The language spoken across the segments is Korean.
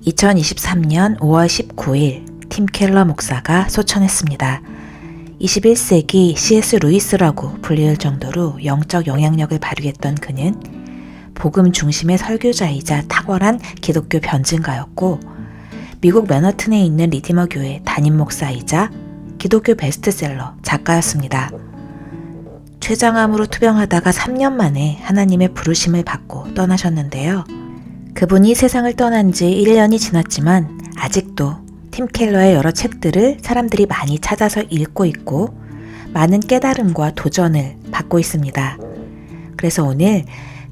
2023년 5월 19일 팀 켈러 목사가 소천했습니다. 21세기 C.S. 루이스라고 불릴 정도로 영적 영향력을 발휘했던 그는 복음 중심의 설교자이자 탁월한 기독교 변증가였고, 미국 맨하튼에 있는 리디머 교회 담임 목사이자 기독교 베스트셀러 작가였습니다. 췌장암으로 투병하다가 3년 만에 하나님의 부르심을 받고 떠나셨는데요. 그분이 세상을 떠난 지 1년이 지났지만 아직도 팀 켈러의 여러 책들을 사람들이 많이 찾아서 읽고 있고 많은 깨달음과 도전을 받고 있습니다. 그래서 오늘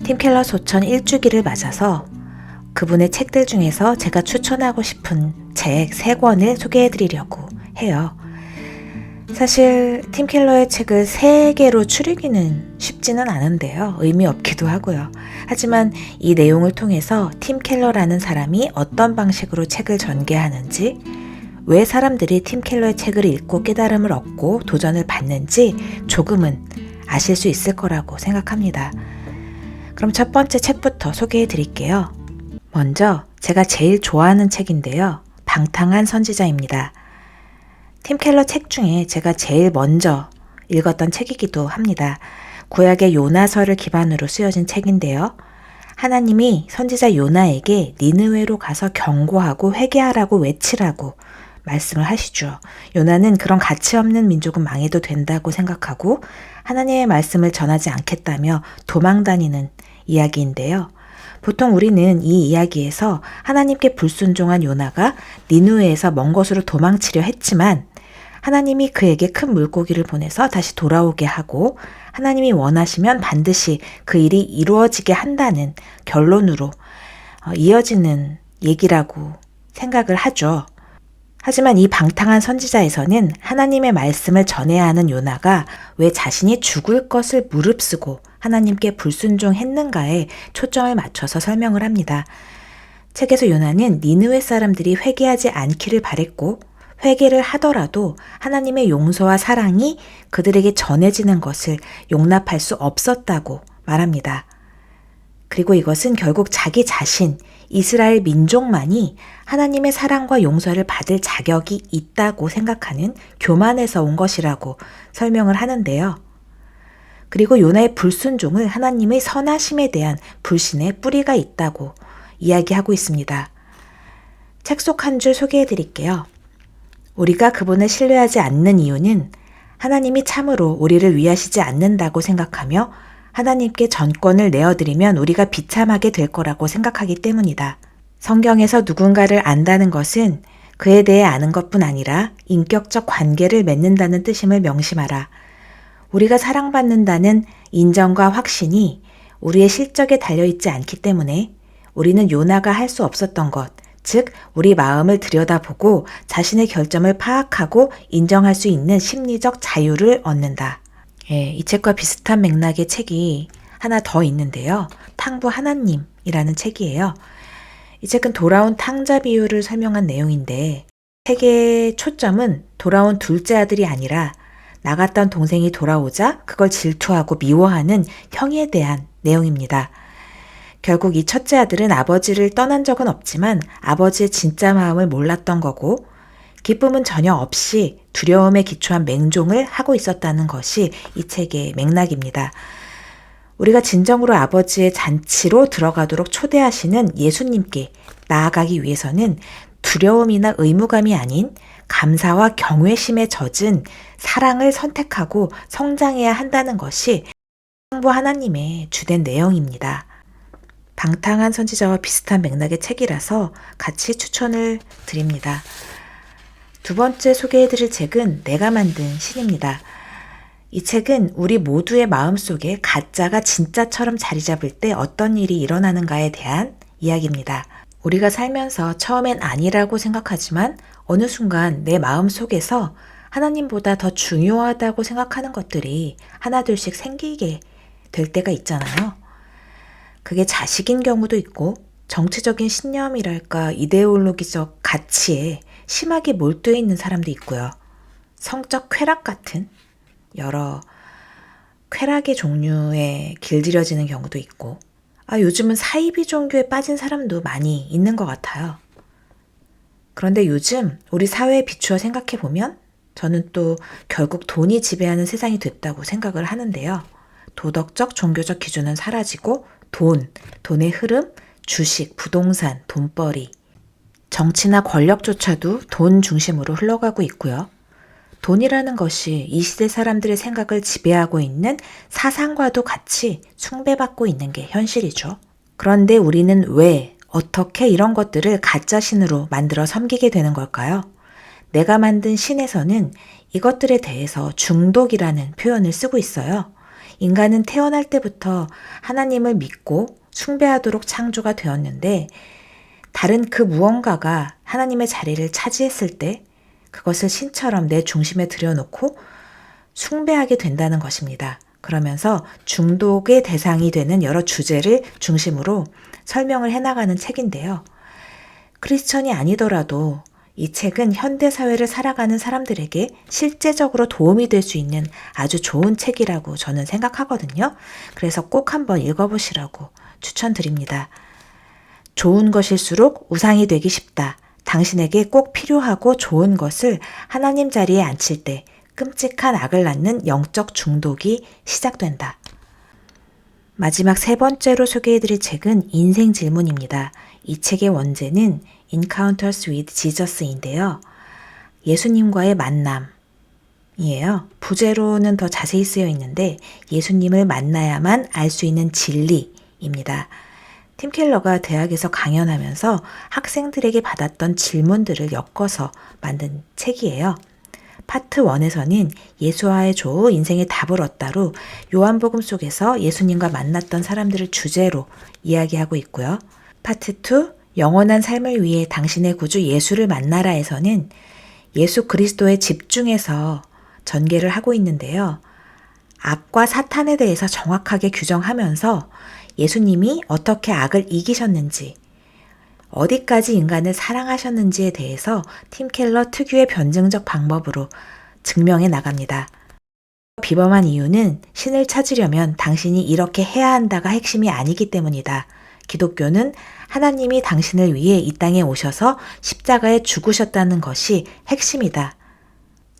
팀 켈러 소천 1주기를 맞아서 그분의 책들 중에서 제가 추천하고 싶은 책 3권을 소개해드리려고 해요. 사실 팀 켈러의 책을 3개로 추리기는 쉽지는 않은데요. 의미 없기도 하고요. 하지만 이 내용을 통해서 팀 켈러라는 사람이 어떤 방식으로 책을 전개하는지, 왜 사람들이 팀 켈러의 책을 읽고 깨달음을 얻고 도전을 받는지 조금은 아실 수 있을 거라고 생각합니다. 그럼 첫 번째 책부터 소개해 드릴게요. 먼저 제가 제일 좋아하는 책인데요. 방탕한 선지자입니다. 팀 켈러 책 중에 제가 제일 먼저 읽었던 책이기도 합니다. 구약의 요나서를 기반으로 쓰여진 책인데요. 하나님이 선지자 요나에게 니느웨로 가서 경고하고 회개하라고 외치라고 말씀을 하시죠. 요나는 그런 가치 없는 민족은 망해도 된다고 생각하고 하나님의 말씀을 전하지 않겠다며 도망 다니는 이야기인데요. 보통 우리는 이 이야기에서 하나님께 불순종한 요나가 니느웨에서 먼 곳으로 도망치려 했지만 하나님이 그에게 큰 물고기를 보내서 다시 돌아오게 하고 하나님이 원하시면 반드시 그 일이 이루어지게 한다는 결론으로 이어지는 얘기라고 생각을 하죠. 하지만 이 방탕한 선지자에서는 하나님의 말씀을 전해야 하는 요나가 왜 자신이 죽을 것을 무릅쓰고 하나님께 불순종했는가에 초점을 맞춰서 설명을 합니다. 책에서 요나는 니느웨 사람들이 회개하지 않기를 바랬고 회개를 하더라도 하나님의 용서와 사랑이 그들에게 전해지는 것을 용납할 수 없었다고 말합니다. 그리고 이것은 결국 자기 자신, 이스라엘 민족만이 하나님의 사랑과 용서를 받을 자격이 있다고 생각하는 교만에서 온 것이라고 설명을 하는데요. 그리고 요나의 불순종을 하나님의 선하심에 대한 불신의 뿌리가 있다고 이야기하고 있습니다. 책 속 한 줄 소개해 드릴게요. 우리가 그분을 신뢰하지 않는 이유는 하나님이 참으로 우리를 위하시지 않는다고 생각하며 하나님께 전권을 내어드리면 우리가 비참하게 될 거라고 생각하기 때문이다. 성경에서 누군가를 안다는 것은 그에 대해 아는 것뿐 아니라 인격적 관계를 맺는다는 뜻임을 명심하라. 우리가 사랑받는다는 인정과 확신이 우리의 실적에 달려있지 않기 때문에 우리는 요나가 할 수 없었던 것, 즉 우리 마음을 들여다보고 자신의 결점을 파악하고 인정할 수 있는 심리적 자유를 얻는다. 이 책과 비슷한 맥락의 책이 하나 더 있는데요. 탕부 하나님이라는 책이에요. 이 책은 돌아온 탕자 비유를 설명한 내용인데 책의 초점은 돌아온 둘째 아들이 아니라 나갔던 동생이 돌아오자 그걸 질투하고 미워하는 형에 대한 내용입니다. 결국 이 첫째 아들은 아버지를 떠난 적은 없지만 아버지의 진짜 마음을 몰랐던 거고 기쁨은 전혀 없이 두려움에 기초한 맹종을 하고 있었다는 것이 이 책의 맥락입니다. 우리가 진정으로 아버지의 잔치로 들어가도록 초대하시는 예수님께 나아가기 위해서는 두려움이나 의무감이 아닌 감사와 경외심에 젖은 사랑을 선택하고 성장해야 한다는 것이 성부 하나님의 주된 내용입니다. 방탕한 선지자와 비슷한 맥락의 책이라서 같이 추천을 드립니다. 두 번째 소개해드릴 책은 내가 만든 신입니다. 이 책은 우리 모두의 마음속에 가짜가 진짜처럼 자리 잡을 때 어떤 일이 일어나는가에 대한 이야기입니다. 우리가 살면서 처음엔 아니라고 생각하지만 어느 순간 내 마음속에서 하나님보다 더 중요하다고 생각하는 것들이 하나둘씩 생기게 될 때가 있잖아요. 그게 자식인 경우도 있고 정치적인 신념이랄까 이데올로기적 가치에 심하게 몰두해 있는 사람도 있고요. 성적 쾌락 같은 여러 쾌락의 종류에 길들여지는 경우도 있고 요즘은 사이비 종교에 빠진 사람도 많이 있는 것 같아요. 그런데 요즘 우리 사회에 비추어 생각해 보면 저는 또 결국 돈이 지배하는 세상이 됐다고 생각을 하는데요. 도덕적, 종교적 기준은 사라지고 돈의 흐름, 주식, 부동산, 돈벌이, 정치나 권력조차도 돈 중심으로 흘러가고 있고요. 돈이라는 것이 이 시대 사람들의 생각을 지배하고 있는 사상과도 같이 숭배받고 있는 게 현실이죠. 그런데 우리는 왜, 어떻게 이런 것들을 가짜 신으로 만들어 섬기게 되는 걸까요? 내가 만든 신에서는 이것들에 대해서 중독이라는 표현을 쓰고 있어요. 인간은 태어날 때부터 하나님을 믿고 숭배하도록 창조가 되었는데 다른 그 무언가가 하나님의 자리를 차지했을 때 그것을 신처럼 내 중심에 들여놓고 숭배하게 된다는 것입니다. 그러면서 중독의 대상이 되는 여러 주제를 중심으로 설명을 해나가는 책인데요. 크리스천이 아니더라도 이 책은 현대사회를 살아가는 사람들에게 실제적으로 도움이 될 수 있는 아주 좋은 책이라고 저는 생각하거든요. 그래서 꼭 한번 읽어보시라고 추천드립니다. 좋은 것일수록 우상이 되기 쉽다. 당신에게 꼭 필요하고 좋은 것을 하나님 자리에 앉힐 때 끔찍한 악을 낳는 영적 중독이 시작된다. 마지막 세 번째로 소개해드릴 책은 인생 질문입니다. 이 책의 원제는 Encounters with Jesus인데요. 예수님과의 만남이에요. 부제로는 더 자세히 쓰여 있는데 예수님을 만나야만 알 수 있는 진리입니다. 팀 켈러가 대학에서 강연하면서 학생들에게 받았던 질문들을 엮어서 만든 책이에요. 파트 1에서는 예수와의 조 인생의 답을 얻다로 요한복음 속에서 예수님과 만났던 사람들을 주제로 이야기하고 있고요. 파트 2 영원한 삶을 위해 당신의 구주 예수를 만나라에서는 예수 그리스도에 집중해서 전개를 하고 있는데요. 악과 사탄에 대해서 정확하게 규정하면서 예수님이 어떻게 악을 이기셨는지, 어디까지 인간을 사랑하셨는지에 대해서 팀 켈러 특유의 변증적 방법으로 증명해 나갑니다. 비범한 이유는 신을 찾으려면 당신이 이렇게 해야 한다가 핵심이 아니기 때문이다. 기독교는 하나님이 당신을 위해 이 땅에 오셔서 십자가에 죽으셨다는 것이 핵심이다.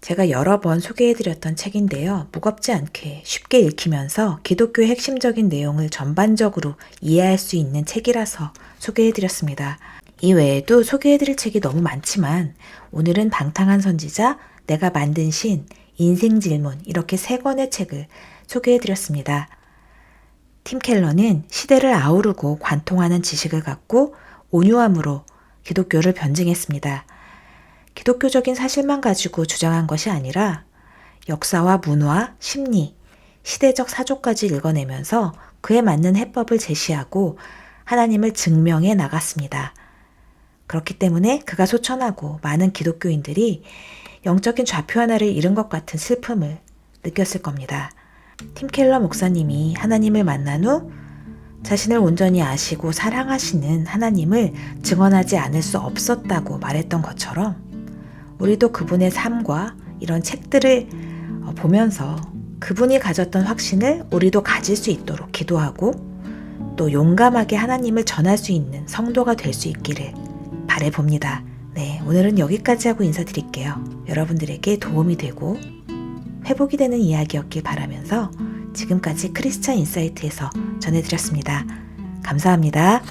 제가 여러 번 소개해드렸던 책인데요. 무겁지 않게 쉽게 읽히면서 기독교의 핵심적인 내용을 전반적으로 이해할 수 있는 책이라서 소개해드렸습니다. 이 외에도 소개해드릴 책이 너무 많지만 오늘은 방탕한 선지자, 내가 만든 신, 인생 질문 이렇게 3권의 책을 소개해드렸습니다. 팀 켈러는 시대를 아우르고 관통하는 지식을 갖고 온유함으로 기독교를 변증했습니다. 기독교적인 사실만 가지고 주장한 것이 아니라 역사와 문화, 심리, 시대적 사조까지 읽어내면서 그에 맞는 해법을 제시하고 하나님을 증명해 나갔습니다. 그렇기 때문에 그가 소천하고 많은 기독교인들이 영적인 좌표 하나를 잃은 것 같은 슬픔을 느꼈을 겁니다. 팀 켈러 목사님이 하나님을 만난 후 자신을 온전히 아시고 사랑하시는 하나님을 증언하지 않을 수 없었다고 말했던 것처럼 우리도 그분의 삶과 이런 책들을 보면서 그분이 가졌던 확신을 우리도 가질 수 있도록 기도하고 또 용감하게 하나님을 전할 수 있는 성도가 될 수 있기를 바라봅니다. 네, 오늘은 여기까지 하고 인사드릴게요. 여러분들에게 도움이 되고 회복이 되는 이야기였길 바라면서 지금까지 크리스찬 인사이트에서 전해드렸습니다. 감사합니다.